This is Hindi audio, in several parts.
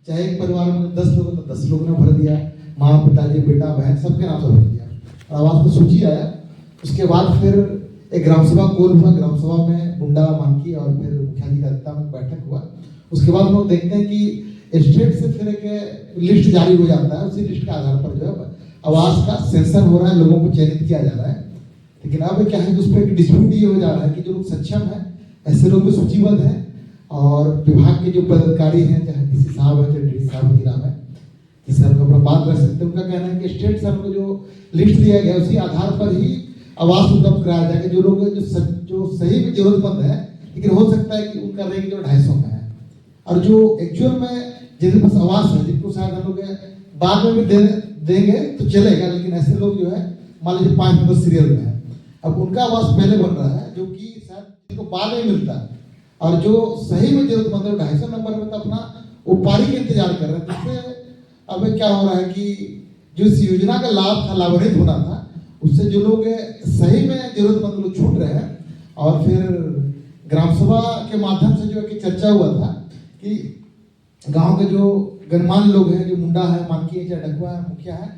चाहे एक परिवार में 10 लोग तो 10 लोग ने भर दिया, माँ पिताजी बेटा बहन सबके नाम से भर दिया। आवास में सूची आया, उसके बाद फिर एक ग्राम सभा कॉल हुआ, ग्राम सभा में मुंडा मानकी और फिर मुखिया जी की अध्यक्षता में बैठक हुआ। उसके बाद हम लोग देखते हैं कि स्टेट से फिर एक लिस्ट जारी हो जाता है, उसी लिस्ट के आधार पर जो है आवास का सेंसन हो रहा है, लोगों को चयनित किया जा रहा है। लेकिन अब क्या है कि उस पर एक डिस्प्यूट ये हो जा रहा है कि जो लोग सक्षम है ऐसे लोग भी सूचीबद्ध हैं, और विभाग के जो पदाधिकारी हैं, चाहे किसी साहब है चाहे डी साहब की नाम है, जिससे हम अपना बात कर सकते हैं, उनका कहना है कि स्टेट से हमको जो लिस्ट दिया गया उसी आधार पर ही आवास उपलब्ध कराया जाएगा। जो लोग जो सही में जरूरतमंद है, लेकिन हो सकता है कि उनका रेंज जो 250 में है, और जो एक्चुअल में जिनके पास आवास है, जिनको शायद हम लोग बाद में भी देंगे तो चलेगा, लेकिन ऐसे लोग जो है मान लीजिए 5 नंबर सीरियल में है, अब उनका आवास पहले बन रहा है, जो कि शायद जिनको बाद में मिलता है, और जो सही में जरूरतमंद है 250 नंबर में तो अपना वो पारी का इंतजार कर रहे हैं। जिससे अब क्या हो रहा है कि जो इस योजना का लाभ था, लाभान्वित होना था, उससे जो लोग सही में जरूरतमंद लोग छूट रहे हैं। और फिर ग्राम सभा के माध्यम से जो है कि चर्चा हुआ था कि गांव के जो गणमान्य लोग हैं, जो मुंडा है, मानकी है, चाहे डकुआ है, मुखिया है,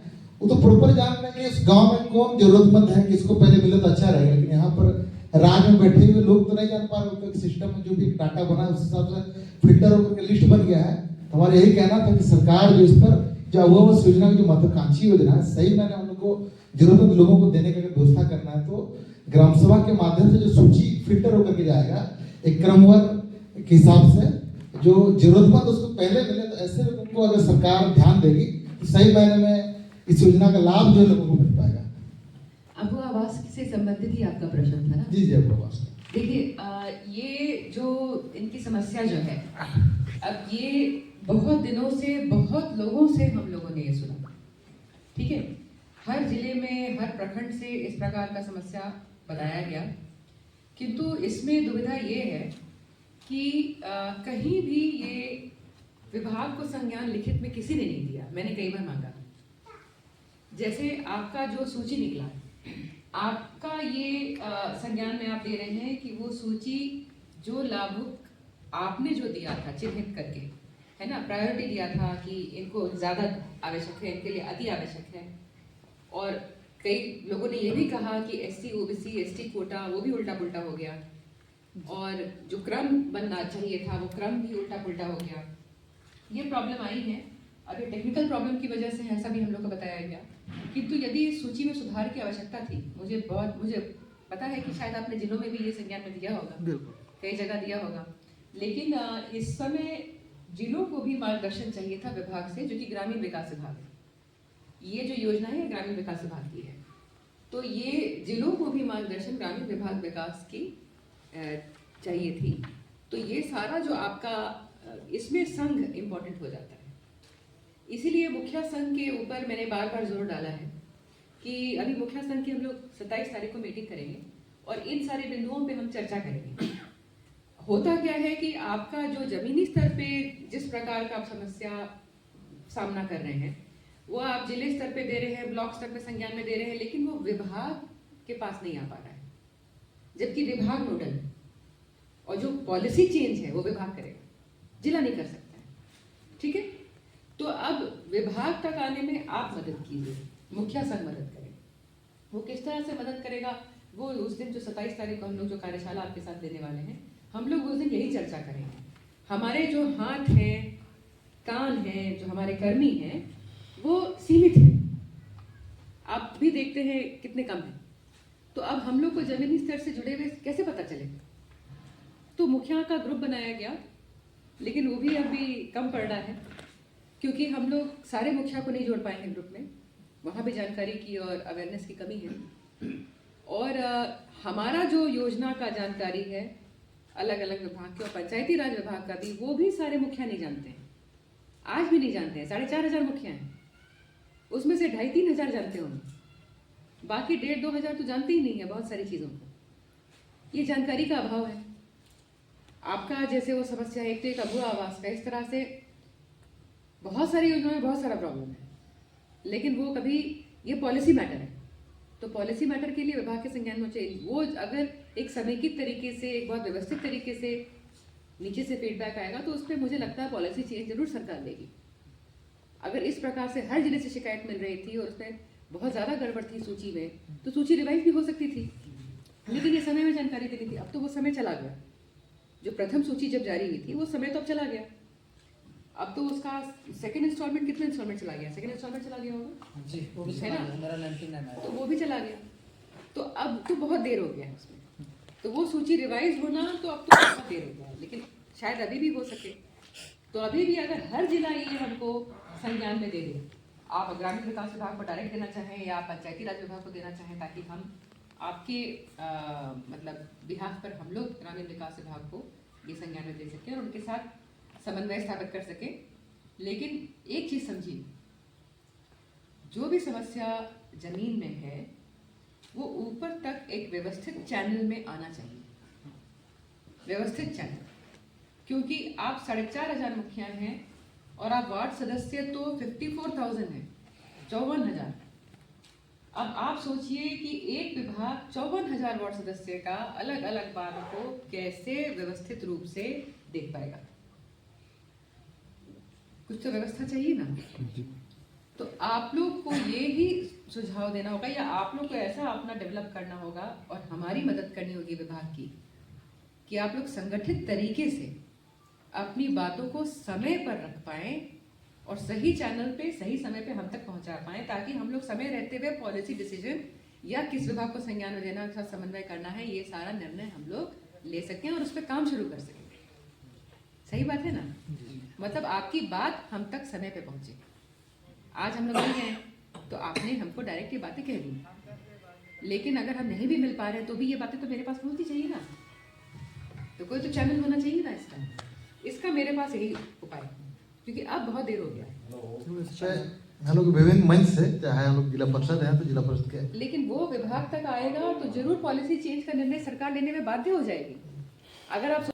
वो तो प्रॉपर जान रहे हैं कि इस गांव में कौन जरूरतमंद है, किसको पहले मिले तो अच्छा रहेगा। लेकिन यहाँ पर राज में बैठे हुए लोग तो नहीं जान पा रहे, उनका सिस्टम में जो भी डाटा बना है उस हिसाब से फिल्टर होकर लिस्ट बन गया है। हमारा यही कहना था कि सरकार जो इस पर जो आवास योजना की जो महत्वाकांक्षी योजना है, सही मैंने हम लोग को जरूरतमंद लोगों को देने का व्यवस्था करना है, तो ग्राम सभा के माध्यम से जो सूची फिल्टर होकर के जाएगा एक क्रमवार के हिसाब से, जो जरूरतमंद उसको पहले मिले, तो ऐसे लोगों को अगर सरकार ध्यान देगी तो सही मायने में इस योजना का लाभ जो लोगों को मिल पाएगा। अब वो आवास से संबंधित ही आपका प्रश्न था ना? जी जी, अब आवास देखिए, ये जो इनकी समस्या जो है, अब ये बहुत दिनों से बहुत लोगों से हम लोगों ने ये सुना, ठीक है, हर जिले में हर प्रखंड से इस प्रकार का समस्या बताया गया, किंतु इसमें दुविधा ये है कि कहीं भी ये विभाग को संज्ञान लिखित में किसी ने नहीं दिया। मैंने कई बार मांगा, जैसे आपका जो सूची निकला, आपका ये संज्ञान में आप दे रहे हैं कि वो सूची जो लाभुक आपने जो दिया था चिन्हित करके, है ना, प्रायोरिटी दिया था कि इनको ज़्यादा आवश्यक है, इनके लिए अति आवश्यक है। और कई लोगों ने ये भी कहा कि एससी ओबीसी एसटी कोटा वो भी उल्टा पुल्टा हो गया, और जो क्रम बनना चाहिए था वो क्रम भी उल्टा पुल्टा हो गया। ये प्रॉब्लम आई है। अब ये टेक्निकल प्रॉब्लम की वजह से ऐसा भी हम लोग को बताया गया, किंतु यदि इस सूची में सुधार की आवश्यकता थी, मुझे पता है कि शायद आपने जिलों में भी ये संज्ञान में दिया होगा, कई जगह दिया होगा, लेकिन इस समय जिलों को भी मार्गदर्शन चाहिए था विभाग से, जो कि ग्रामीण विकास विभाग है। ये जो योजना है ग्रामीण विकास विभाग की है, तो ये जिलों को भी मार्गदर्शन ग्रामीण विभाग विकास की चाहिए थी। तो ये सारा जो आपका इसमें संघ इम्पोर्टेंट हो जाता है। इसीलिए मुखिया संघ के ऊपर मैंने बार बार जोर डाला है कि अभी मुखिया संघ की हम लोग 27 तारीख को मीटिंग करेंगे और इन सारे बिंदुओं पे हम चर्चा करेंगे। होता क्या है कि आपका जो जमीनी स्तर पे जिस प्रकार का आप समस्या सामना कर रहे हैं, वो आप जिले स्तर पे दे रहे हैं, ब्लॉक स्तर पे संज्ञान में दे रहे हैं, लेकिन वो विभाग के पास नहीं आ पा रहा है, जबकि विभाग नोडल है और जो पॉलिसी चेंज है वो विभाग करेगा, जिला नहीं कर सकता है, ठीक है। तो अब विभाग तक आने में आप मदद कीजिए, मुखिया संघ मदद करें। वो किस तरह से मदद करेगा, वो उस दिन जो 27 तारीख को हम लोग जो कार्यशाला आपके साथ देने वाले हैं, हम लोग उस दिन यही चर्चा करेंगे। हमारे जो हाथ हैं, कान हैं, जो हमारे कर्मी हैं, वो सीमित हैं, आप भी देखते हैं कितने कम हैं। तो अब हम लोग को जमीनी स्तर से जुड़े हुए कैसे पता चलेगा? तो मुखिया का ग्रुप बनाया गया, लेकिन वो भी अभी कम पड़ रहा है, क्योंकि हम लोग सारे मुखिया को नहीं जोड़ पाएंगे ग्रुप में, वहाँ भी जानकारी की और अवेयरनेस की कमी है। और हमारा जो योजना का जानकारी है अलग अलग विभाग के और पंचायती राज विभाग का भी, वो भी सारे मुखिया नहीं जानते हैं, आज भी नहीं जानते हैं। 4,500 मुखिया हैं, उसमें से 2,500-3 हज़ार जानते होंगे, बाकी 1,500-2 हज़ार तो जानते ही नहीं है बहुत सारी चीज़ों को। ये जानकारी का अभाव है। आपका जैसे वो समस्या है, एक तो एक अभुआ आवास का, इस तरह से बहुत सारी योजनाओं में बहुत सारा प्रॉब्लम है, लेकिन वो कभी, ये पॉलिसी मैटर है, तो पॉलिसी मैटर के लिए विभाग के संज्ञान में चाहिए। वो अगर एक समेकित तरीके से, एक बहुत व्यवस्थित तरीके से नीचे से फीडबैक आएगा तो उस पर मुझे लगता है पॉलिसी चेंज जरूर सरकार लेगी। अगर इस प्रकार से हर जिले से शिकायत मिल रही थी और उसमें बहुत ज़्यादा गड़बड़ थी सूची में, तो सूची रिवाइज भी हो सकती थी, लेकिन ये समय में जानकारी देनी थी। अब तो वो समय चला गया। जो प्रथम सूची जब जारी हुई थी वो समय तो अब चला गया। अब तो उसका सेकंड इंस्टॉलमेंट, कितना इंस्टॉलमेंट चला गया? सेकंड इंस्टॉलमेंट चला गया होगा जी, वो भी है ना? मेरा 99 तो वो भी चला गया। तो अब तो बहुत देर हो गया है उसमें, तो वो सूची रिवाइज होना तो अब तो बहुत देर हो गया है, लेकिन शायद अभी भी हो सके। तो अभी भी अगर हर जिला ये हमको संज्ञान में दे दे, आप ग्रामीण विकास विभाग को डायरेक्ट देना चाहें या पंचायती राज विभाग को देना चाहें, ताकि हम आपके मतलब बिहाफ पर हम लोग ग्रामीण विकास विभाग को ये संज्ञान में दे सकें और उनके साथ समन्वय स्थापित कर सकें। लेकिन एक चीज़ समझिए, जो भी समस्या जमीन में है वो ऊपर तक एक व्यवस्थित चैनल में आना चाहिए, व्यवस्थित चैनल। क्योंकि आप 4,500 मुखिया हैं और आप वार्ड सदस्य तो 54,000 हैं, 54,000। अब आप सोचिए कि एक विभाग 54,000 वार्ड सदस्य का अलग अलग बातों को कैसे व्यवस्थित रूप से देख पाएगा? कुछ तो व्यवस्था चाहिए ना। तो आप लोग को ये ही सुझाव देना होगा या आप लोग को ऐसा अपना डेवलप करना होगा और हमारी मदद करनी होगी विभाग की, कि आप लोग संगठित तरीके से अपनी बातों को समय पर रख पाएं और सही चैनल पे सही समय पे हम तक पहुंचा पाएं, ताकि हम लोग समय रहते हुए पॉलिसी डिसीजन या किस विभाग को संज्ञान में देना, उसका समन्वय करना है, ये सारा निर्णय हम लोग ले सकें और उस पर काम शुरू कर सकें। सही बात है ना? मतलब आपकी बात हम तक समय पे पहुंचे। आज हम लोग नहीं गए तो आपने हमको डायरेक्ट ये बातें कह दी, लेकिन अगर हम नहीं भी मिल पा रहे तो भी ये बातें तो मेरे पास पहुंचनी चाहिए ना। तो कोई तो चैनल होना चाहिए ना इसका मेरे पास यही उपाय है, क्योंकि अब बहुत देर हो गया है। हम लोग विभिन्न मंच से, चाहे हम लोग जिला परिषद हैं तो जिला परिषद के, लेकिन वो विभाग तक आएगा तो जरूर पॉलिसी चेंज का निर्णय सरकार लेने में बाध्य हो जाएगी। अगर आप